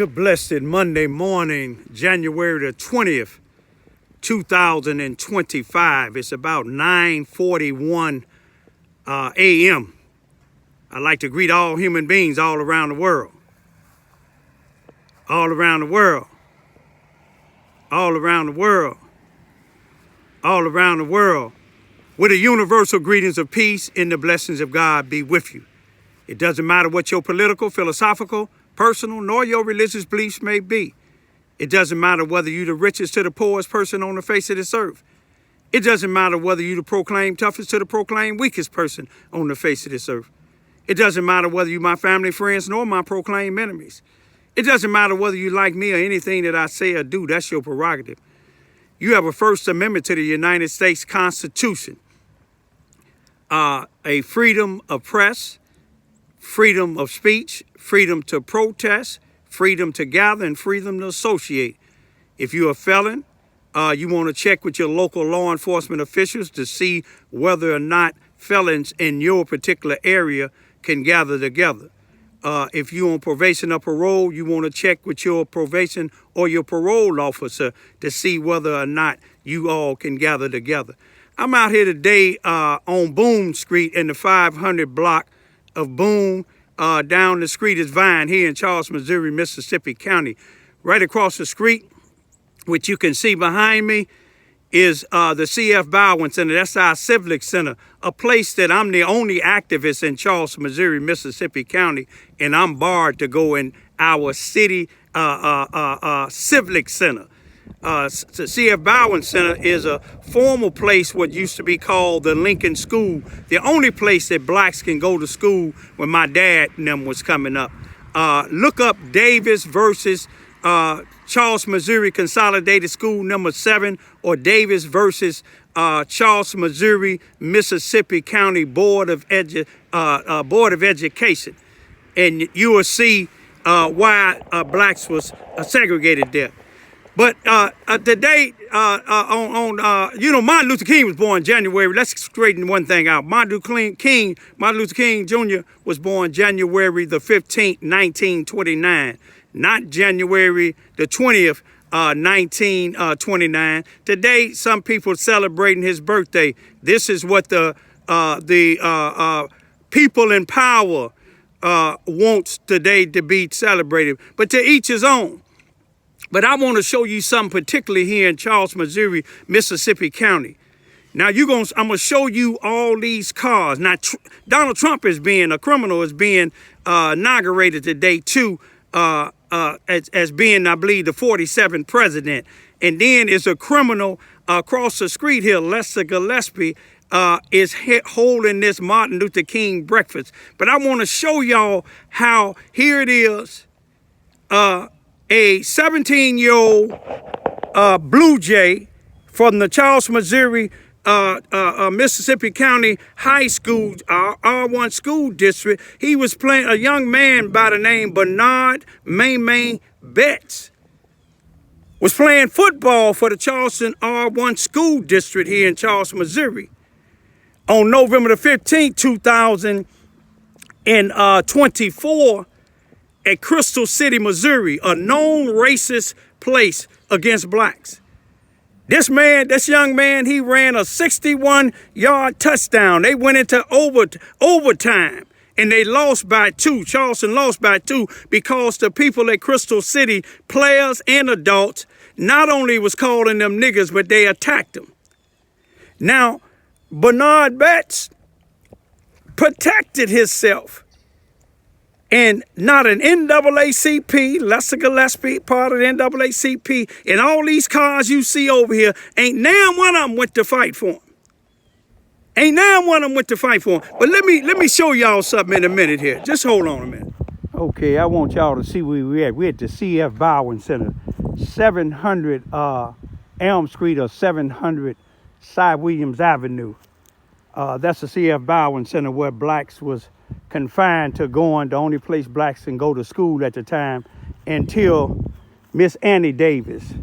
Good blessed Monday morning, January the 20th, 2025. It's about 9:41 a.m. I'd like to greet all human beings all around the world. All around the world. All around the world. All around the world. With the universal greetings of peace and the blessings of God be with you. It doesn't matter what your political, philosophical, personal, nor your religious beliefs may be. It doesn't matter whether you're the richest to the poorest person on the face of this earth. It doesn't matter whether you the proclaimed toughest to the proclaimed weakest person on the face of this earth. It doesn't matter whether you my family, friends, nor my proclaimed enemies. It doesn't matter whether you like me or anything that I say or do. That's your prerogative. You have a First Amendment to the United States Constitution. A freedom of press, freedom of speech, freedom to protest, freedom to gather, and freedom to associate. If you're a felon, you want to check with your local law enforcement officials to see whether or not felons in your particular area can gather together. If you're on probation or parole, you want to check with your probation or your parole officer to see whether or not you all can gather together. I'm out here today on Boone Street in the 500 block of Boone. Down the street is Vine here in Charleston, Missouri, Mississippi County. Right across the street, which you can see behind me, is the C.F. Bowen Center. That's our civic center, a place that I'm the only activist in Charleston, Missouri, Mississippi County, and I'm barred to go in our city civic center. The C.F. Bowen Center is a formal place, what used to be called the Lincoln School, the only place that blacks can go to school when my dad and them was coming up. Look up Davis versus Charleston, Missouri Consolidated School number 7 or Davis versus Charleston, Missouri, Mississippi County Board of Education. And you will see why blacks was segregated there. But today, Martin Luther King was born January. Let's straighten one thing out. Martin Luther King Jr. was born January the 15th, 1929, not January the 20th, 1929. Today, some people are celebrating his birthday. This is what the people in power wants today to be celebrated. But to each his own. But I want to show you something particularly here in Charleston, Missouri, Mississippi County. Now I'm going to show you all these cars. Now Donald Trump is being a criminal, is being inaugurated today too, as being, I believe, the 47th president. And then is a criminal across the street here, Lester Gillespie, is holding this Martin Luther King breakfast. But I want to show y'all how here it is. A 17-year-old Blue Jay from the Charleston, Missouri, Mississippi County High School, R1 school district. He was playing a young man by the name Bernard May Betts. Was playing football for the Charleston R1 school district here in Charleston, Missouri. On November the 15th, 2024, at Crystal City, Missouri, a known racist place against blacks. This young man, he ran a 61-yard touchdown. They went into overtime, and they lost by 2. Charleston lost by 2 because the people at Crystal City, players and adults, not only was calling them niggers, but they attacked them. Now, Bernard Betts protected himself. And not an NAACP, Lester Gillespie, part of the NAACP, and all these cars you see over here, ain't now one of them went to fight for him. Ain't now one of them went to fight for him. But let me show y'all something in a minute here. Just hold on a minute. Okay, I want y'all to see where we're at. We're at the C.F. Bowen Center, 700 Elm Street or 700 Cy Williams Avenue. That's the C.F. Bowen Center where blacks was confined to going, the only place blacks can go to school at the time, until Miss Annie Davis.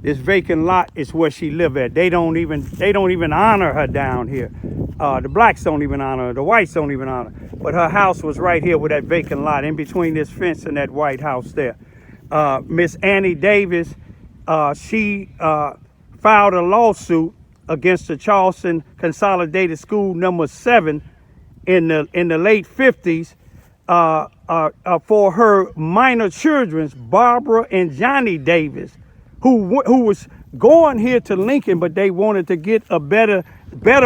This vacant lot is where she lived at. They don't even honor her down here. The blacks don't even honor her. The whites don't even honor her. But her house was right here with that vacant lot in between this fence and that white house there. Miss Annie Davis, she filed a lawsuit against the Charleston Consolidated School number 7 in the late 50s for her minor children, Barbara and Johnny Davis, who was going here to Lincoln, but they wanted to get a better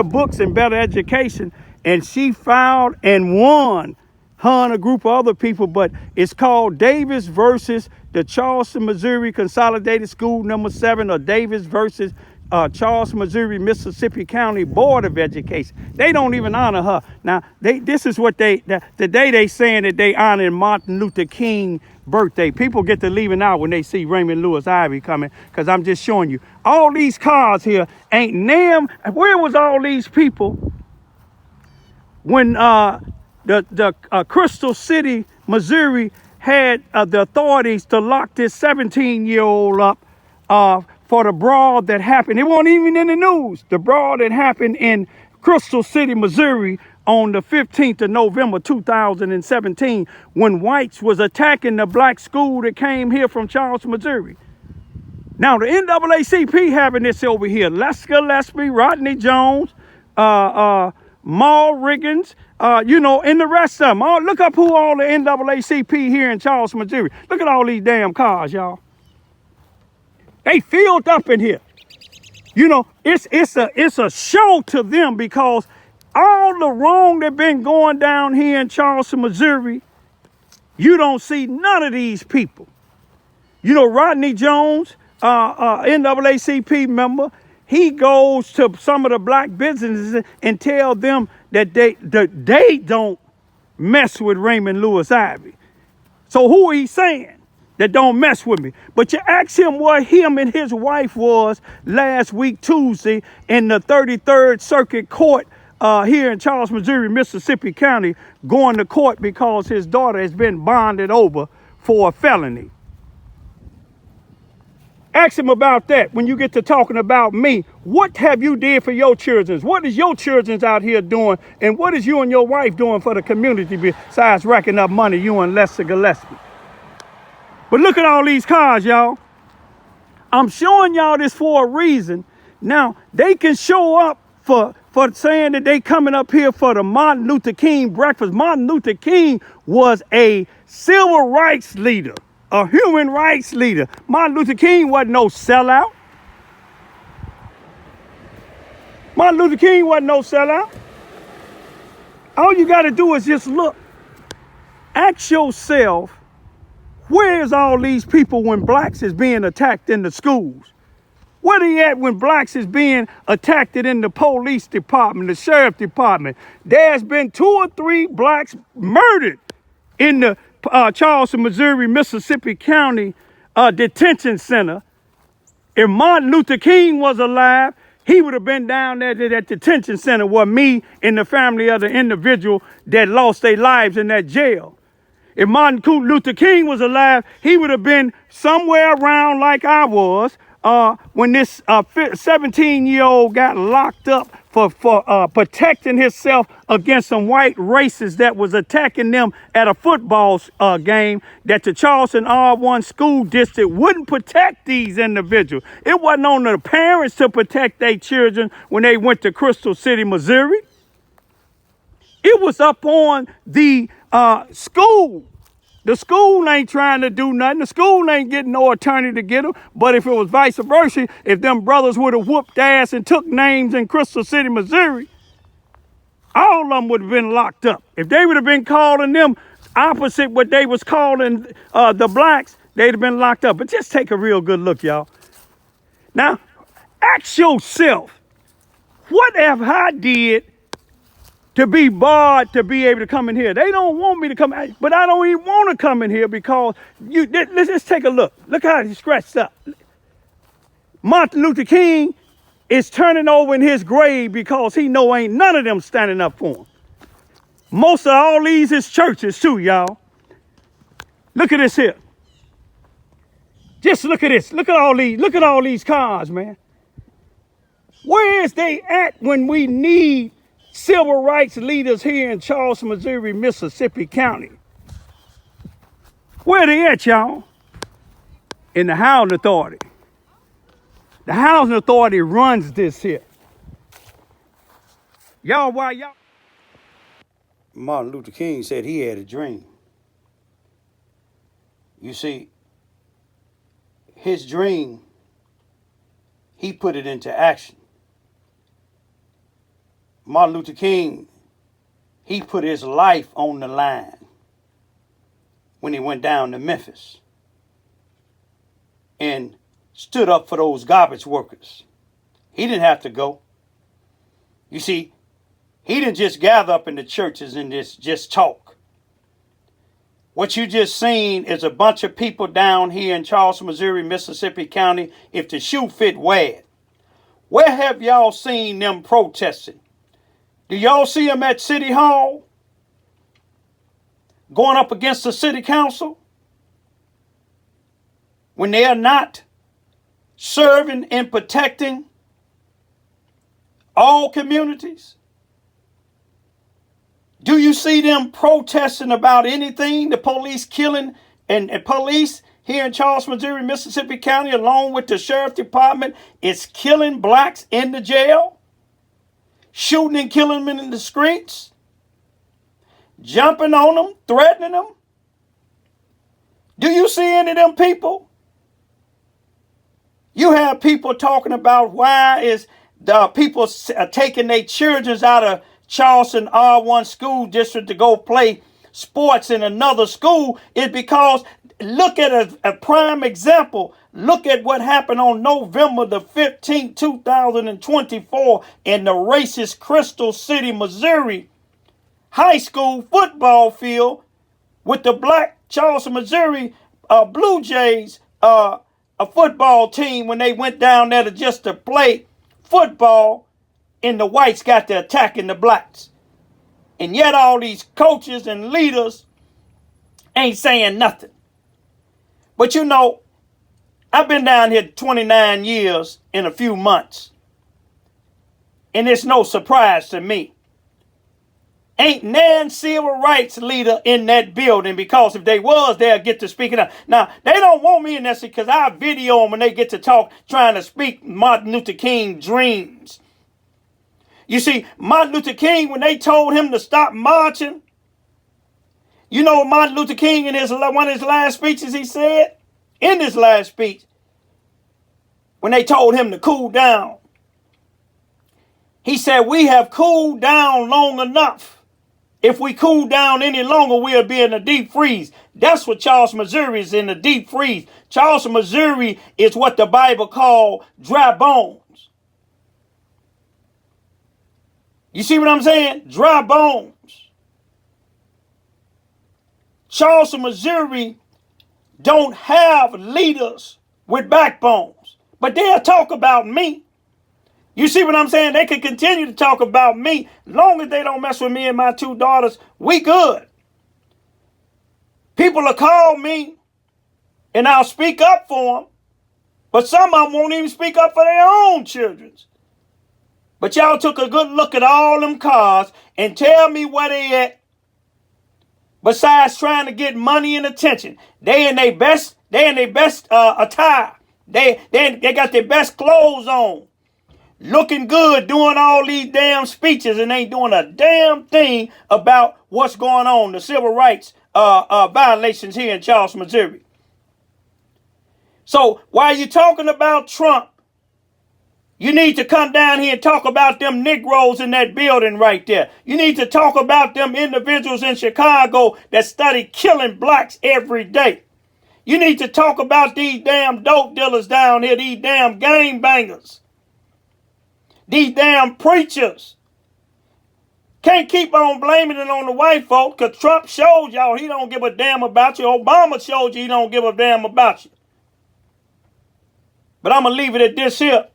books and better education. And she filed and won, her and a group of other people, but it's called Davis versus the Charleston, Missouri Consolidated School number 7, or Davis versus Charleston, Missouri, Mississippi County Board of Education. They don't even honor her. Now, this is what today they saying that they honoring Martin Luther King birthday. People get to leaving out when they see Raymond Lewis Ivy coming, because I'm just showing you. All these cars here ain't name. Where was all these people when the Crystal City, Missouri had the authorities to lock this 17-year-old up for the brawl that happened? It wasn't even in the news. The brawl that happened in Crystal City, Missouri on the 15th of November, 2017, when whites was attacking the black school that came here from Charleston, Missouri. Now, the NAACP having this over here. Lester Gillespie, Rodney Jones, Maul Riggins, and the rest of them. Look up who all the NAACP here in Charleston, Missouri. Look at all these damn cars, y'all. They filled up in here. It's a show to them, because all the wrong that been going down here in Charleston, Missouri, you don't see none of these people. Rodney Jones, NAACP member, he goes to some of the black businesses and tell them that they don't mess with Raymond Lewis Ivy. So who are he saying that don't mess with me? But you ask him what him and his wife was last week, Tuesday, in the 33rd Circuit Court here in Charleston, Missouri, Mississippi County, going to court because his daughter has been bonded over for a felony. Ask him about that when you get to talking about me. What have you did for your children? What is your children out here doing? And what is you and your wife doing for the community besides racking up money, you and Lester Gillespie? But look at all these cars, y'all. I'm showing y'all this for a reason. Now, they can show up for saying that they coming up here for the Martin Luther King breakfast. Martin Luther King was a civil rights leader, a human rights leader. Martin Luther King wasn't no sellout. Martin Luther King wasn't no sellout. All you got to do is just look. Ask yourself, where's all these people when blacks is being attacked in the schools? Where they at when blacks is being attacked in the police department, the sheriff department? There's been 2 or 3 blacks murdered in the Charleston, Missouri, Mississippi County detention center. If Martin Luther King was alive, he would have been down there at that detention center where me and the family of the individual that lost their lives in that jail. If Martin Luther King was alive, he would have been somewhere around like I was when this 17-year-old got locked up for protecting himself against some white racists that was attacking them at a football game, that the Charleston R1 school district wouldn't protect these individuals. It wasn't on the parents to protect their children when they went to Crystal City, Missouri. It was up on the school. The school ain't trying to do nothing. The school ain't getting no attorney to get them. But if it was vice versa, if them brothers would have whooped ass and took names in Crystal City, Missouri, all of them would have been locked up. If they would have been calling them opposite what they was calling the blacks, they'd have been locked up. But just take a real good look, y'all. Now, ask yourself, what have I did to be barred to be able to come in here? They don't want me to come, but I don't even want to come in here because let's just take a look. Look how he's scratched up. Martin Luther King is turning over in his grave because he know ain't none of them standing up for him. Most of all these is churches too, y'all. Look at this here. Just look at this. Look at all these cars, man. Where is they at when we need civil rights leaders here in Charleston, Missouri, Mississippi County? Where they at, y'all? in the housing authority. The housing authority runs this here. Y'all, why y'all? Martin Luther King said he had a dream. You see, his dream, he put it into action. Martin Luther King, he put his life on the line when he went down to Memphis and stood up for those garbage workers. He didn't have to go. You see, he didn't just gather up in the churches and just talk. What you just seen is a bunch of people down here in Charleston, Missouri, Mississippi County. If the shoe fit, wear it. Where have y'all seen them protesting? Do y'all see them at City Hall? Going up against the city council? When they are not serving and protecting all communities? Do you see them protesting about anything? The police killing and police here in Charleston, Missouri, Mississippi County, along with the sheriff department, is killing blacks in the jail, shooting and killing them in the streets, jumping on them, threatening them. Do you see any of them people? You have people talking about why is the people taking their children out of Charleston R1 school district to go play sports in another school. Is because look at a prime example. Look at what happened on November the 15th, 2024 in the racist Crystal City, Missouri high school football field with the black Charleston, Missouri Blue Jays a football team when they went down there to play football. And the whites got to attacking the blacks. And yet all these coaches and leaders ain't saying nothing. But you know, I've been down here 29 years in a few months. And it's no surprise to me. Ain't nan civil rights leader in that building, because if they was, they'll get to speaking up. Now, they don't want me in there because I video them when they get to talk, trying to speak Martin Luther King dreams. You see, Martin Luther King, when they told him to stop marching, you know what Martin Luther King in one of his last speeches he said? In his last speech, when they told him to cool down, he said, "We have cooled down long enough. If we cool down any longer, we'll be in a deep freeze." That's what Charleston, Missouri is, in a deep freeze. Charleston, Missouri is what the Bible called dry bones. You see what I'm saying? Dry bones. Charleston, Missouri don't have leaders with backbones, but they'll talk about me. You see what I'm saying? They can continue to talk about me. Long as they don't mess with me and my two daughters, we good. People will call me and I'll speak up for them, but some of them won't even speak up for their own children. But y'all took a good look at all them cars and tell me where they at. Besides trying to get money and attention, they in their best attire. They got their best clothes on, looking good, doing all these damn speeches, and ain't doing a damn thing about what's going on, the civil rights violations here in Charleston, Missouri. So while you're talking about Trump, you need to come down here and talk about them Negroes in that building right there. You need to talk about them individuals in Chicago that study killing blacks every day. You need to talk about these damn dope dealers down here, these damn gangbangers, these damn preachers. Can't keep on blaming it on the white folk, because Trump showed y'all he don't give a damn about you. Obama showed you he don't give a damn about you. But I'm going to leave it at this here.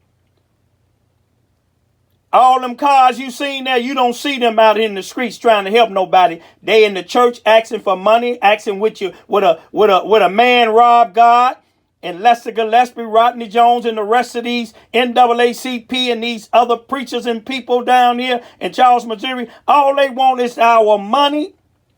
All them cars you seen there, you don't see them out in the streets trying to help nobody. They in the church asking for money, asking with a man robbed God, and Lester Gillespie, Rodney Jones, and the rest of these NAACP and these other preachers and people down here in Charleston, Missouri. All they want is our money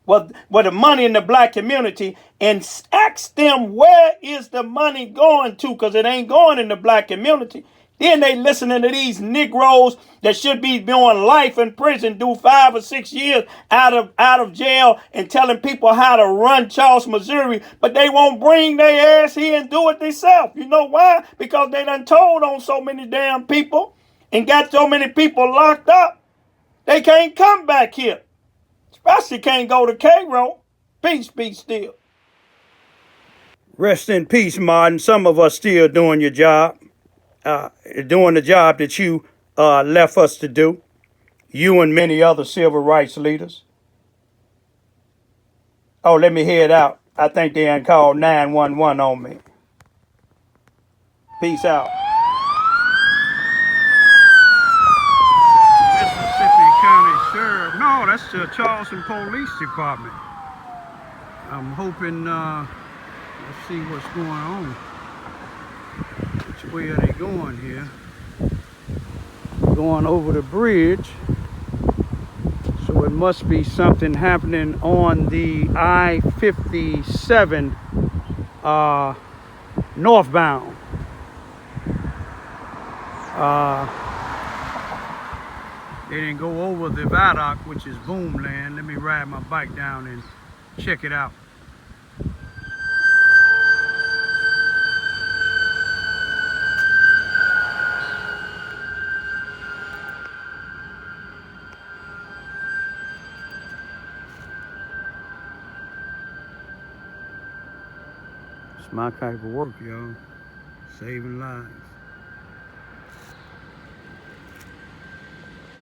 well, the money in the black community, and ask them where is the money going to, because it ain't going in the black community. Then they listening to these Negroes that should be doing life in prison, do 5 or 6 years out of jail, and telling people how to run Charleston, Missouri, but they won't bring their ass here and do it themselves. You know why? Because they done told on so many damn people and got so many people locked up. They can't come back here. Especially can't go to Cairo. Peace be still. Rest in peace, Martin. Some of us still doing your job. Doing the job that you left us to do. You and many other civil rights leaders. Oh, let me hear it out. I think they done called 911 on me. Peace out. Mississippi County Sheriff. No, that's the Charleston Police Department. I'm hoping, let's see what's going on. Which way are they going here? Going over the bridge. So it must be something happening on the I-57 northbound. They didn't go over the viaduct, which is Boomland. Let me ride my bike down and check it out. It's my type of work, y'all. Saving lives.